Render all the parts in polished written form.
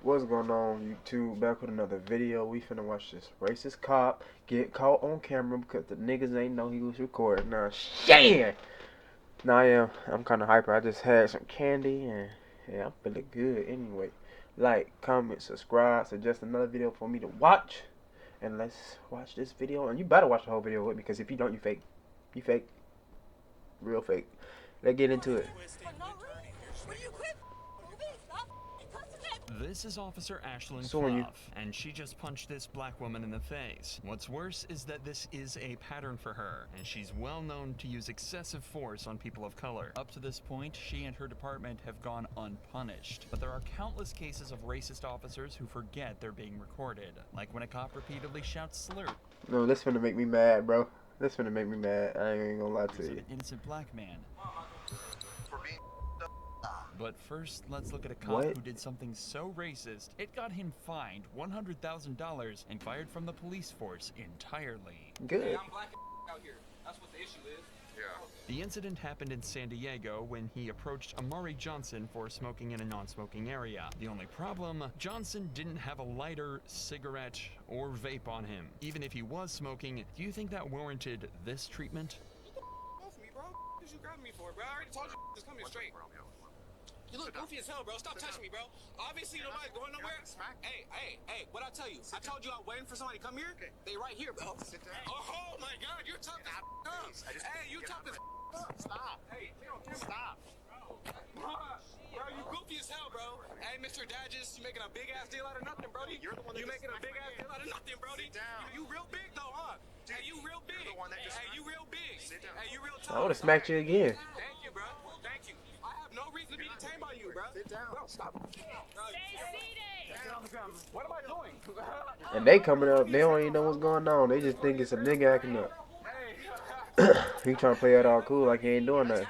What's going on, YouTube? Back with another video. We finna watch this racist cop get caught on camera because the niggas ain't know he was recording. Now, shit! Now I'm kind of hyper. I just had some candy and yeah, I'm feeling good anyway. Like, comment, subscribe, suggest another video for me to watch. And let's watch this video. And you better watch the whole video with me because if you don't, you fake. You fake. Real fake. Let's get into it. This is Officer Ashlyn Fluff, and she just punched this black woman in the face. What's worse is that this is a pattern for her, and she's well known to use excessive force on people of color. Up to this point, she and her department have gone unpunished, but there are countless cases of racist officers who forget they're being recorded, like when a cop repeatedly shouts slur. No, this finna make me mad, bro. This finna make me mad. I ain't gonna lie to you. An innocent black man. But first, let's look at a cop who did something so racist, it got him fined $100,000 and fired from the police force entirely. Good. Hey, I'm black out here. That's what the issue is. Yeah. The incident happened in San Diego when he approached Amari Johnson for smoking in a non-smoking area. The only problem, Johnson didn't have a lighter, cigarette, or vape on him. Even if he was smoking, do you think that warranted this treatment? Off me, bro. What did you grab me for, bro? I already told you. Just come here straight. You look goofy as hell, bro. Stop touching me, bro. Obviously, nobody's going nowhere. Hey, what I tell you? I told you I'm waiting for somebody to come here. They right here, bro. Sit down. Oh my God, you're tough as up. Hey, you tough as up. Stop. Hey, Stop. Bro, you goofy as hell, bro. Hey, Mr. Dadges, you making a big ass deal out of nothing, Brody. You're the one that you making a big ass deal out of nothing, Brody. Sit down. You real big though, huh? Dude, hey, you real big. You're the one that just hey, you real big. Sit down. Hey, you real I tough. would've smacked you again. Thank you, bro. Thank you. I have no reason to be detained by you, bro. Sit down. Bro, stop. Stay seated! Get on the ground. What am I doing? And they coming up, they don't even know what's going on. They just think it's a nigga acting up. He trying to play it all cool like he ain't doing nothing.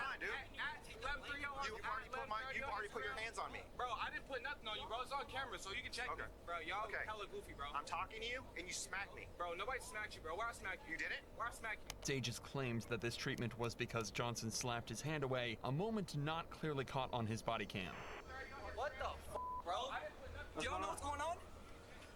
You've already put your hands on me. Bro, I didn't put nothing on you, bro. It's on camera, so you can check it. Bro, y'all hella goofy, bro. I'm talking to you, and you smacked me. Bro, nobody smacked you, bro. Where I smacked you? You did it? Where I smacked you? Dages claims that this treatment was because Johnson slapped his hand away, a moment not clearly caught on his body cam. What the bro? Do y'all know what's going on?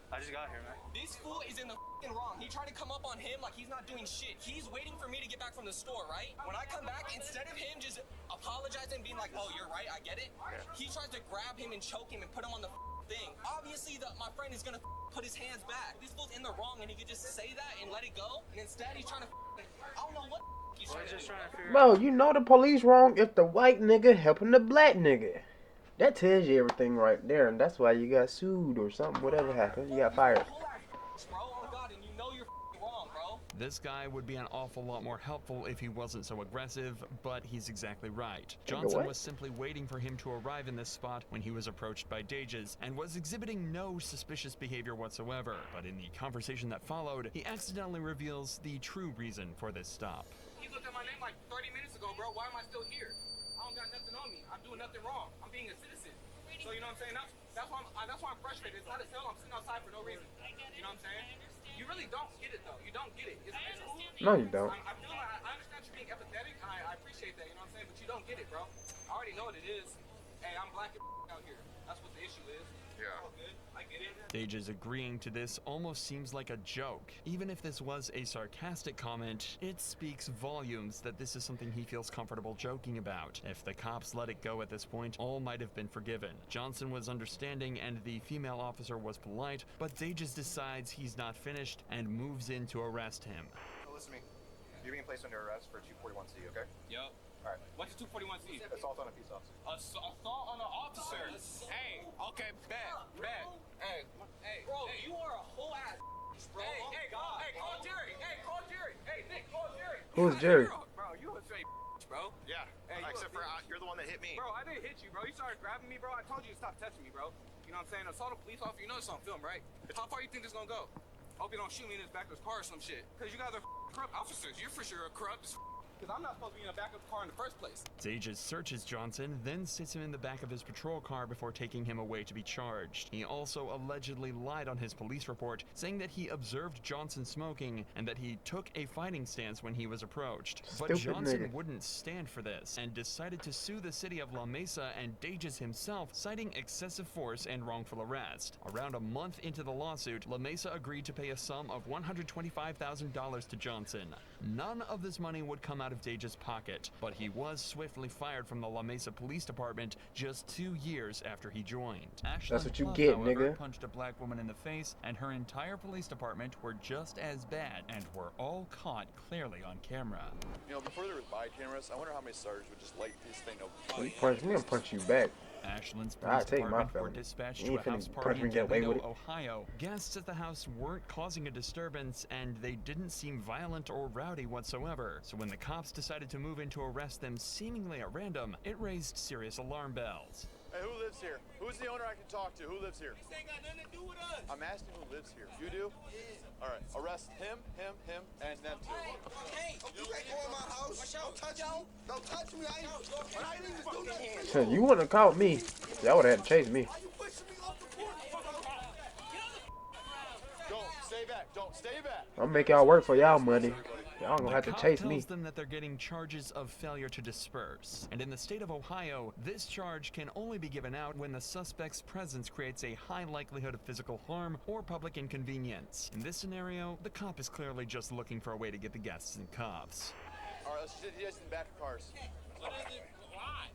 I just got here, man. This fool is in the wrong. He tried to come up on him like he's not doing shit. He's waiting for me to get back from the store, right? When I come back, instead of him just apologizing, being like, oh, you're right, I get it, he tries to grab him and choke him and put him on the thing. Obviously, my friend is gonna put his hands back. This fool's in the wrong and he could just say that and let it go. And instead, he's trying to I don't know what he's trying to do. Bro, you know the police wrong if the white nigga helping the black nigga. That tells you everything right there, and that's why you got sued or something. Whatever happened, you got fired. This guy would be an awful lot more helpful if he wasn't so aggressive, but he's exactly right. Johnson was simply waiting for him to arrive in this spot when he was approached by Dages, and was exhibiting no suspicious behavior whatsoever. But in the conversation that followed, he accidentally reveals the true reason for this stop. He looked at my name like 30 minutes ago, bro. Why am I still here? I don't got nothing on me. I'm doing nothing wrong. I'm being a citizen. So you know what I'm saying? That's why I'm frustrated. It's not as hell I'm sitting outside for no reason. You know what I'm saying? You really don't get it though. You don't get it. It's cool. No, you don't. I understand you being empathetic, and I appreciate that. You know what I'm saying? But you don't get it, bro. I already know what it is. Hey, I'm black out here. That's what the issue is. Yeah. All good. I get it. Dages agreeing to this almost seems like a joke. Even if this was a sarcastic comment, it speaks volumes that this is something he feels comfortable joking about. If the cops let it go at this point, all might have been forgiven. Johnson was understanding and the female officer was polite, but Dages decides he's not finished and moves in to arrest him. So listen to me. You're being placed under arrest for 241C, okay? Yup. All right. What's 241C? Assault on a peace officer. Assault on an officer. Hey, okay, bet. Hey, bro, you are a whole ass, bro. Hey, call Jerry. Call Jerry. Hey, Nick, call Jerry. Who's Jerry? Bro, you a straight bro. Yeah. Hey, except for you're the one that hit me. Bro, I didn't hit you, bro. You started grabbing me, bro. I told you to stop touching me, bro. You know what I'm saying? Assault a police officer. You know it's on film, right? How far you think this gonna go? Hope you don't shoot me in this back of his car or some shit. Cause you guys are corrupt officers. You're for sure a corrupt. because I'm not supposed to be in the back of the car in the first place. Dages searches Johnson, then sits him in the back of his patrol car before taking him away to be charged. He also allegedly lied on his police report, saying that he observed Johnson smoking and that he took a fighting stance when he was approached. But Stupid Johnson nigga. wouldn't stand for this and decided to sue the city of La Mesa and Dages himself, citing excessive force and wrongful arrest. Around a month into the lawsuit, La Mesa agreed to pay a sum of $125,000 to Johnson. None of this money would come out of Dages' pocket, but he was swiftly fired from the La Mesa Police Department just 2 years after he joined. That's what you Pluff, get, however, nigga. punched a black woman in the face, and her entire police department were just as bad and were all caught clearly on camera. You know, before there was body cameras, I wonder how many sergeants would just light this thing up. When you punch me, I'm punch you back. Ashland's I'll police take my department were felony. dispatched You to a ain't finna house punch party me in and get away with Toledo, it. Ohio. Guests at the house weren't causing a disturbance, and they didn't seem violent or rowdy whatsoever. So when the cops decided to move in to arrest them seemingly at random, it raised serious alarm bells. Hey, who lives here? Who's the owner I can talk to? Who lives here? This ain't got nothing to do with us. I'm asking who lives here. You do? All right, arrest him, and them two. Hey, you ain't going my house. Don't touch me. Don't touch me. I ain't even do nothing. You wouldn't have caught me. Y'all would have had to chase me. Why you pushing me off the porch? Don't stay back. Don't stay back. I'm gonna make y'all work for y'all money. Y'all gonna The have to cop chase tells me. them that they're getting charges of failure to disperse. And in the state of Ohio, this charge can only be given out when the suspect's presence creates a high likelihood of physical harm or public inconvenience. In this scenario, the cop is clearly just looking for a way to get the guests in cuffs. All right, let's get you guys in the back of cars. What is it? Why?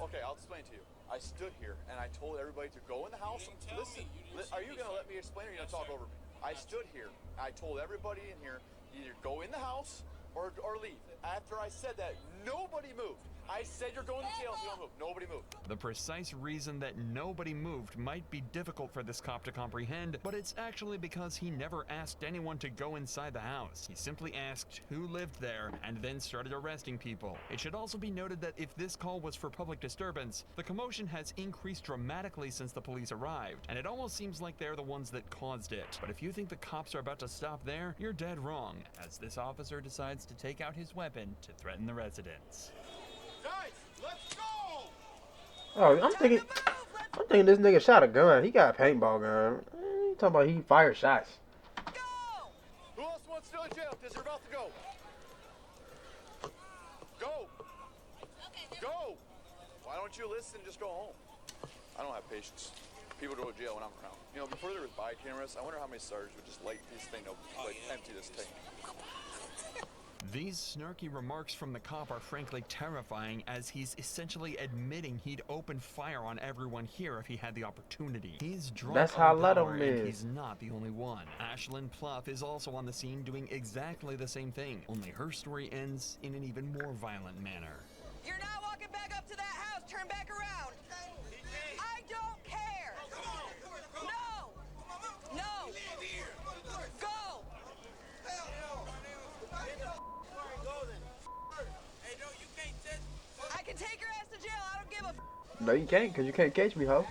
Okay, I'll explain to you. I stood here and I told everybody to go in the house. Listen, are you gonna let me explain or are you gonna talk over me? I stood here. I told everybody in here either go in the house or leave. After I said that, nobody moved. I said you're going to jail if you don't move. Nobody moved. The precise reason that nobody moved might be difficult for this cop to comprehend, but it's actually because he never asked anyone to go inside the house. He simply asked who lived there and then started arresting people. It should also be noted that if this call was for public disturbance, the commotion has increased dramatically since the police arrived, and it almost seems like they're the ones that caused it. But if you think the cops are about to stop there, you're dead wrong, As this officer decides to take out his weapon to threaten the residents. Guys, let's go! Oh, I'm thinking this nigga shot a gun. He got a paintball gun. You talking about he fired shots? Who else wants to go to jail? Because you're about to go. Go. Go. Why don't you listen and just go home? I don't have patience. People go to jail when I'm around. You know, before there was body cameras, I wonder how many sergeants would just light this thing up, like empty this tank. These snarky remarks from the cop are frankly terrifying, as he's essentially admitting he'd open fire on everyone here if he had the opportunity. He's drunk That's how on let power, him and is. he's not the only one. Ashland Pluff is also on the scene doing exactly the same thing, only her story ends in an even more violent manner. You're not walking back up to that house. Turn back around. I don't care. No. No. Go. I can take your ass to jail. I don't give a No, you can't, cause you can't catch me, ho.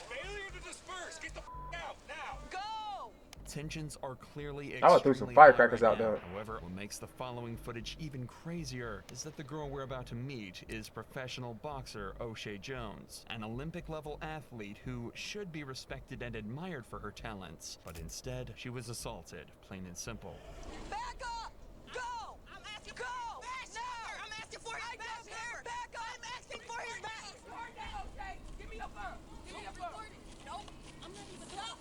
Failure to disperse. Get the out now. go. Tensions are clearly I would've threw some extremely firecrackers high out right now. there. However, what makes the following footage even crazier is that the girl we're about to meet is professional boxer O'Shea Jones, an Olympic-level athlete who should be respected and admired for her talents, but instead she was assaulted, plain and simple. Back up. Go. I'm asking. Go. Now. I'm asking for his back. Back up. I'm asking for his back. Okay. Give me your phone. Give me your phone. Nope. I'm not even up.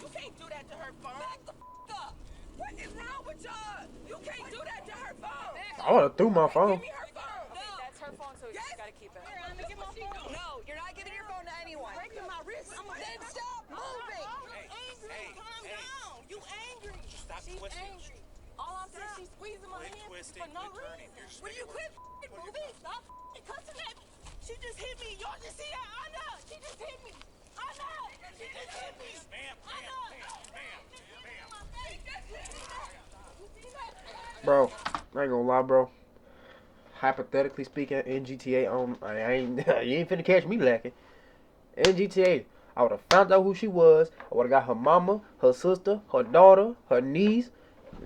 You can't do that to her phone. Back the up. What is wrong with y'all? You can't do that to her phone. I would've threw my phone. Give me her phone. No. That's her phone, so you just gotta keep it. Here, let me get my phone. No, you're not giving your phone to anyone. Breaking my wrist. Then stop moving. Calm down. You angry. Stop She's twisting. angry. All I'm saying, she's squeezing my Quit hand twisting, for no quit turning. reason. You're just Will you making quit moving? Stop cussing at me. She just hit me. Y'all just see that? I know. She just hit me. I know. She just hit me. Bam, I bam, know. bam, Bro, I ain't gonna lie, bro. Hypothetically speaking, in GTA, I ain't you ain't finna catch me lacking. In GTA, I would have found out who she was. I would have got her mama, her sister, her daughter, her niece,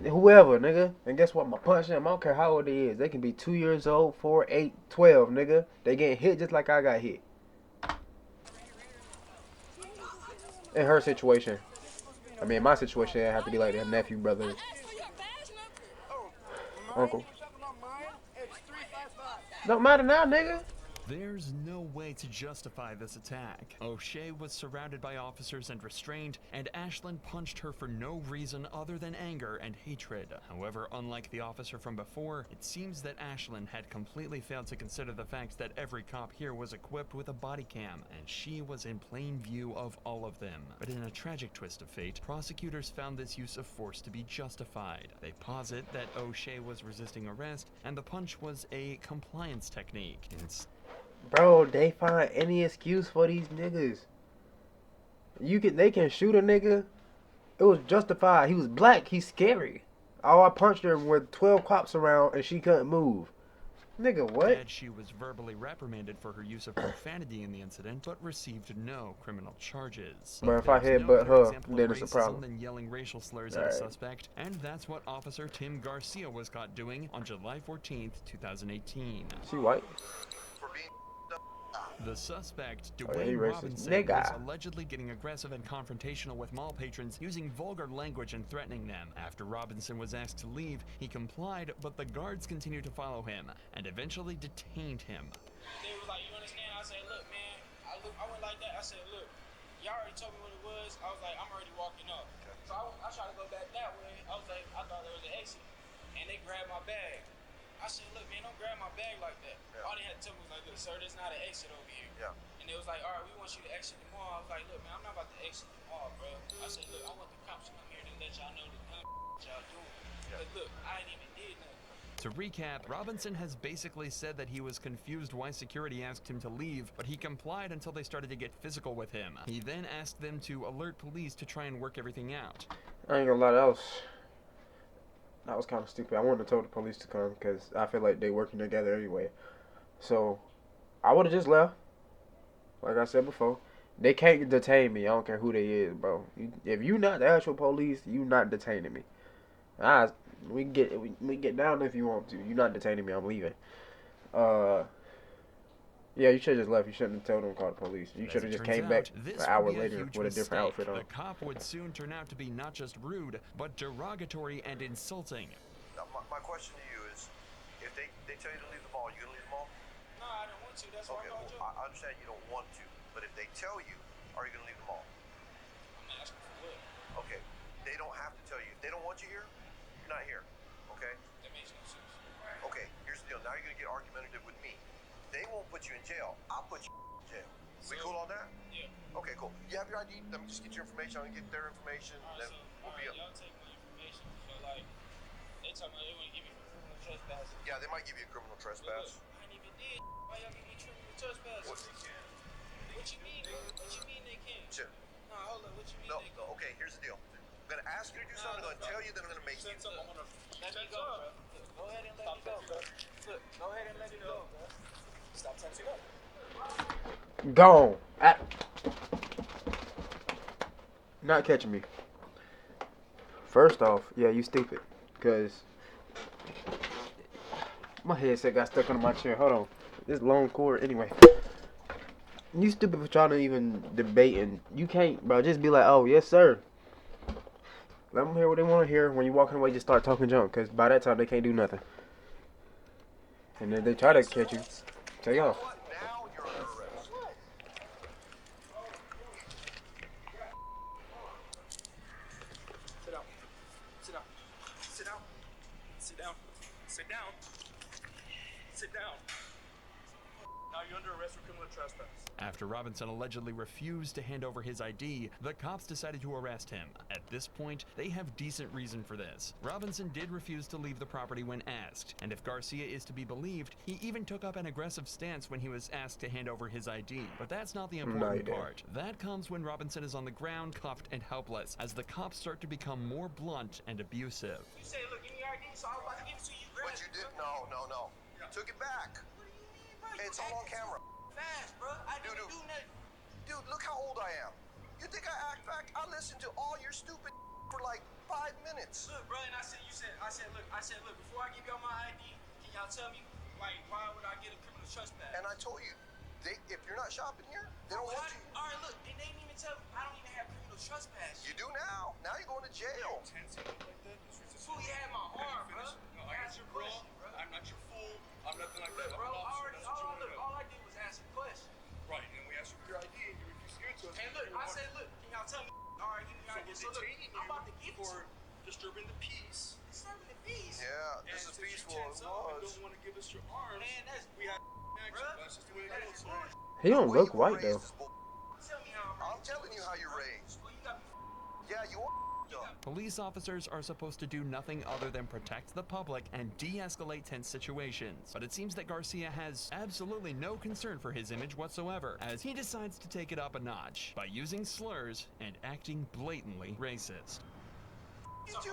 Whoever, nigga. And guess what? I'ma punch them. I don't care how old they is. They can be 2 years old, 4, 8, 12, nigga. They getting hit just like I got hit. In her situation. I mean, my situation, it have to be like their nephew, brother, uncle. Don't matter now, nigga. There's no way to justify this attack. O'Shea was surrounded by officers and restrained, and Ashlyn punched her for no reason other than anger and hatred. However, unlike the officer from before, it seems that Ashlyn had completely failed to consider the fact that every cop here was equipped with a body cam, and she was in plain view of all of them. But in a tragic twist of fate, prosecutors found this use of force to be justified. They posit that O'Shea was resisting arrest, and the punch was a compliance technique. Bro, they find any excuse for these niggas. They can shoot a nigga. It was justified. He was black. He's scary. Oh, I punched her with 12 cops around and she couldn't move. Nigga, what? She was verbally reprimanded for her use of profanity in the incident, but received no criminal charges. But if I headbutt her, then it's a problem. Than yelling racial slurs at a suspect, and that's what Officer Tim Garcia was caught doing on July 14th, 2018. She white? The suspect, Dwayne Robinson, was allegedly getting aggressive and confrontational with mall patrons, using vulgar language and threatening them. After Robinson was asked to leave, he complied, but the guards continued to follow him and eventually detained him. They was like, you understand? I said, look, man, I went like that. I said, look, y'all already told me what it was. I was like, I'm already walking up. So I tried to go back that way. I was like, I thought there was an exit. And they grabbed my bag. I said, look, man, don't grab my bag like that. All they had to tell me was like, look, sir, there's not an exit over here. And they was like, all right, we want you to exit the mall. I was like, look, man, I'm not about to exit the mall, bro. I said, look, I want the cops to come here and let y'all know the dumb y'all doing. But look, I ain't even did nothing. To recap, Robinson has basically said that he was confused why security asked him to leave, but he complied until they started to get physical with him. He then asked them to alert police to try and work everything out. I ain't gonna lie, that was kind of stupid. I wouldn't have told the police to come because I feel like they working together anyway. So I would have just left. Like I said before, they can't detain me. I don't care who they is, bro. If you not the actual police, you not detaining me. We get down if you want to. You not detaining me. I'm leaving. Yeah, you should have just left. You shouldn't have told them to call the police. You should have just came back an hour later with a different outfit on. The cop would soon turn out to be not just rude, but derogatory and insulting. Now, my question to you is, if they tell you to leave the mall, you gonna leave the mall? No, I don't want to. That's why I called you. I understand you don't want to, but if they tell you, are you gonna leave the mall? I'm asking for what? Okay, they don't have to tell you. If they don't want you here, you're not here. Okay? That makes no sense. Okay, here's the deal. Now you're gonna get argumentative with me. They won't put you in jail. I'll put you in jail. We cool on that? Yeah. Okay, cool. You have your ID? Let me just get your information. I'm gonna get their information. Alright, Then so, we'll be up. y'all take my information. So, like, they talking about they want to give me for criminal trespass. Yeah, they might give you a criminal trespass. Look, I ain't even did. Why y'all give me criminal trespass? What you mean? What you mean they can't? Sure. Nah, hold up. What you mean they can't? Okay, here's the deal. I'm gonna ask you to do something. I'm gonna tell you, then I'm gonna make you. Let me go, bro. Look, go ahead and let me go, bro. Look, go ahead and let me go, bro. Stop touching up. Gone. Not catching me. First off, yeah, you stupid. Because my headset got stuck under my chair. Hold on. This long cord. Anyway. You stupid for trying to even debate. And you can't, bro. Just be like, oh, yes, sir. Let them hear what they want to hear. When you're walking away, just start talking junk. Because by that time, they can't do nothing. And if they try to catch you, take off. Now you're under arrest. Sit down. Sit down. Sit down. Sit down. Sit down. Sit down. Now you're under arrest for criminal trespass. After Robinson allegedly refused to hand over his ID, the cops decided to arrest him. At this point, they have decent reason for this. Robinson did refuse to leave the property when asked, and if Garcia is to be believed, he even took up an aggressive stance when he was asked to hand over his ID. But that's not the important part. That comes when Robinson is on the ground, cuffed and helpless, as the cops start to become more blunt and abusive. You say, look, give me your ID, so I was about to give it to you. But you did? No. You took it back. What do you mean, bro? It's all on camera. Fast, bro. I didn't do nothing. Dude, look how old I am. You think I act back? I listen to all your stupid for like 5 minutes. Look, bro, and I said, look, before I give y'all my ID, can y'all tell me, like, why would I get a criminal trespass? And I told you, if you're not shopping here, they don't want you. All right, look, and they didn't even tell me. I don't even have criminal trespass. You do now. Now you're going to jail. Fool, you had my arm, bro. No, I answered, bro. I'm not your fool. I'm nothing like that. Bro, I'm all I did was ask a question. Right, and we asked you for your ID, and you refused to give it to us. And look, I said, look, can y'all tell me? All right, give me your ID. So look, I'm about to give it to for you. disturbing the peace. Disturbing the peace. Yeah, this is peaceful. It was. Don't want to give us your arms. Man, that's We had bro. That's just the way it That goes. is bullshit. He don't The way look you were white though. raised is bull- Tell me how I'm telling you how you're raised. Well, you got me. Yeah, you are dumb. Police officers are supposed to do nothing other than protect the public and de-escalate tense situations. But it seems that Garcia has absolutely no concern for his image whatsoever, as he decides to take it up a notch by using slurs and acting blatantly racist. You do.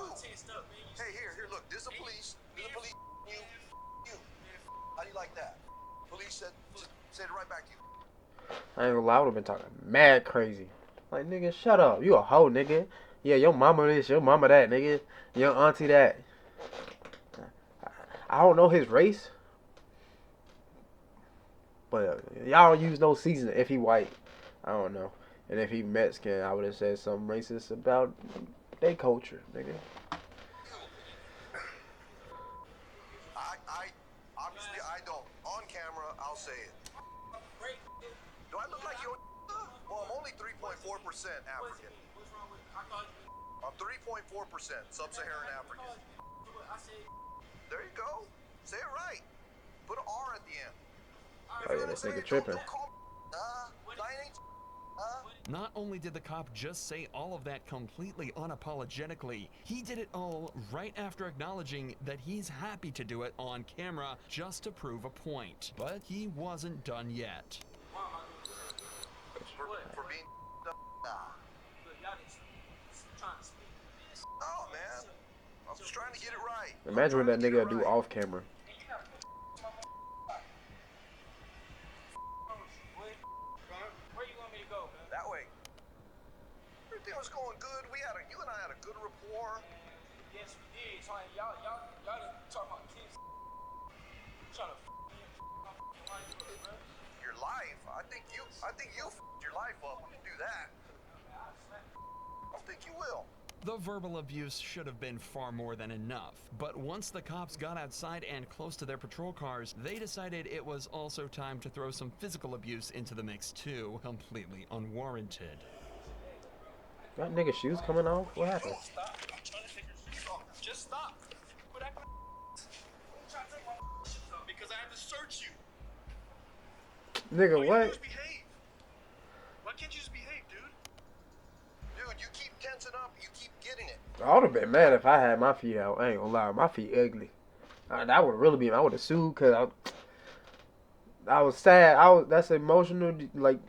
Hey, here, look. This is the police. This is the police. You. How do you like that? Police said it right back to you. I ain't gonna lie, I would've been talking mad crazy. Like, nigga, shut up. You a hoe, nigga. Yeah, your mama this, your mama that, nigga. Your auntie that. I don't know his race. But y'all don't use no seasoning if he white. I don't know. And if he Mexican, I would have said something racist about their culture, nigga. I obviously I don't. On camera, I'll say it. Do I look like you? Well, I'm only 3.4% African. I'm 3.4% sub-Saharan African. There you go. Say it right. Put an R at the end. Oh yeah, this nigga tripping. Not only did the cop just say all of that completely unapologetically, he did it all right after acknowledging that he's happy to do it on camera just to prove a point. But he wasn't done yet. For being oh man, I'm just trying to get it right. Imagine what that nigga do off camera. Where you want me to go, man? That way. Everything was going good. You and I had a good rapport. Yes, we did. So, y'all didn't talk about kids. Trying to Your life. I think you f***ed your life up. You do that. I don't think you will. The verbal abuse should have been far more than enough, but once the cops got outside and close to their patrol cars, they decided it was also time to throw some physical abuse into the mix too, completely unwarranted. That nigga shoes coming off? What happened? stop. I'm trying to take your shoes off. Just stop. Quit acting like trying to take my shoes off. Because I have to search you. Nigga, All you what? do is behave. Why can't you just behave, dude? Dude, you keep tensing up. You keep getting it. I would have been mad if I had my feet out. I ain't gonna lie, my feet ugly. That would really be. I would have sued because I was sad. That's emotional, like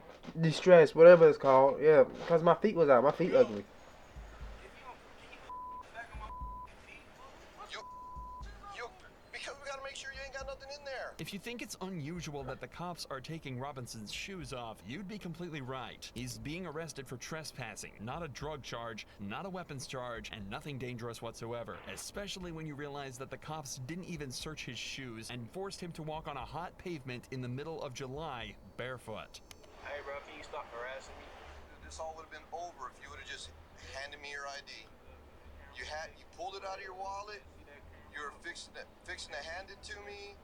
distress, whatever it's called. Yeah, because my feet was out. My feet ugly. Because we gotta make sure you ain't got nothing in there. If you think it's unusual that the cops are taking Robinson's shoes off, you'd be completely right. He's being arrested for trespassing, not a drug charge, not a weapons charge, and nothing dangerous whatsoever. Especially when you realize that the cops didn't even search his shoes and forced him to walk on a hot pavement in the middle of July, barefoot. Hey, bro, can you stop harassing me? This all would have been over if you would have just handed me your ID. You pulled it out of your wallet. You were fixing to hand it to me,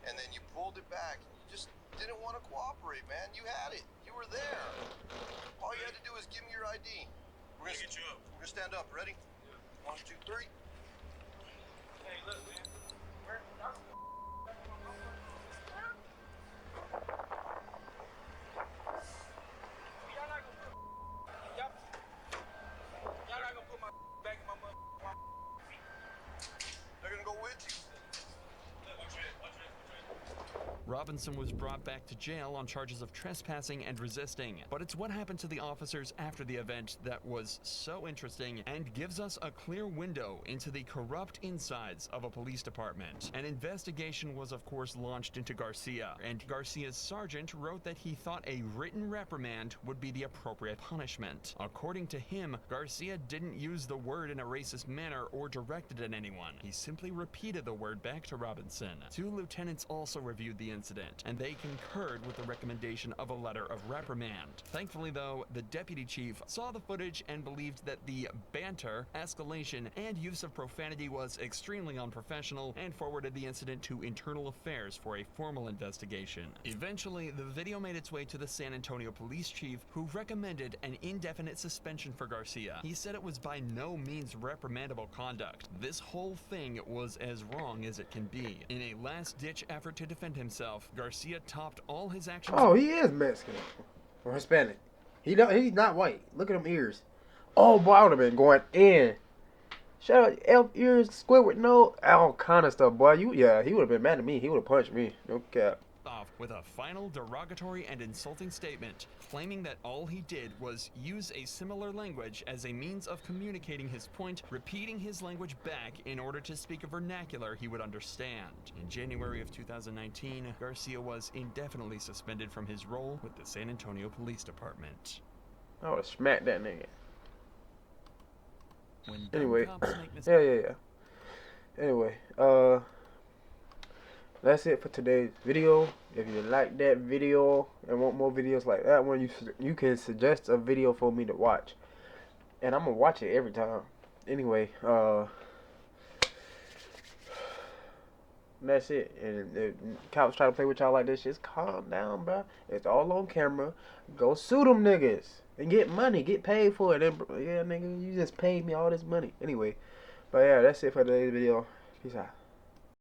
and then you pulled it back. You just didn't want to cooperate, man. You had it. You were there. All you had to do is give me your ID. We're gonna get you up. We're gonna stand up. Ready? 1, 2, 3. Hey, look, man. Y'all not gonna put my back in my mother. They're gonna go with you. Robinson was brought back to jail on charges of trespassing and resisting. But it's what happened to the officers after the event that was so interesting and gives us a clear window into the corrupt insides of a police department. An investigation was of course launched into Garcia, and Garcia's sergeant wrote that he thought a written reprimand would be the appropriate punishment. According to him, Garcia didn't use the word in a racist manner or directed at anyone. He simply repeated the word back to Robinson. 2 lieutenants also reviewed the incident, and they concurred with the recommendation of a letter of reprimand. Thankfully though, the deputy chief saw the footage and believed that the banter, escalation, and use of profanity was extremely unprofessional and forwarded the incident to Internal Affairs for a formal investigation. Eventually, the video made its way to the San Antonio police chief, who recommended an indefinite suspension for Garcia. He said it was by no means reprimandable conduct. This whole thing was as wrong as it can be. In a last-ditch effort to defend himself, Garcia topped all his actions. Oh, he is Mexican or Hispanic. He's not white. Look at them ears. Oh boy, I would have been going in. Shout out elf ears, Squidward, no, all kind of stuff, boy. He would have been mad at me. He would have punched me. No cap. Off with a final derogatory and insulting statement, claiming that all he did was use a similar language as a means of communicating his point, repeating his language back in order to speak a vernacular he would understand. In January of 2019, Garcia was indefinitely suspended from his role with the San Antonio Police Department. I would have smacked that nigga. When Anyway, dumb cops make yeah. Anyway, that's it for today's video. If you like that video and want more videos like that one, you can suggest a video for me to watch, and I'm gonna watch it every time. Anyway, that's it. And if cops try to play with y'all like this, just calm down, bro. It's all on camera. Go sue them niggas and get money, get paid for it. And, yeah, nigga, you just paid me all this money. Anyway, but yeah, that's it for today's video. Peace out.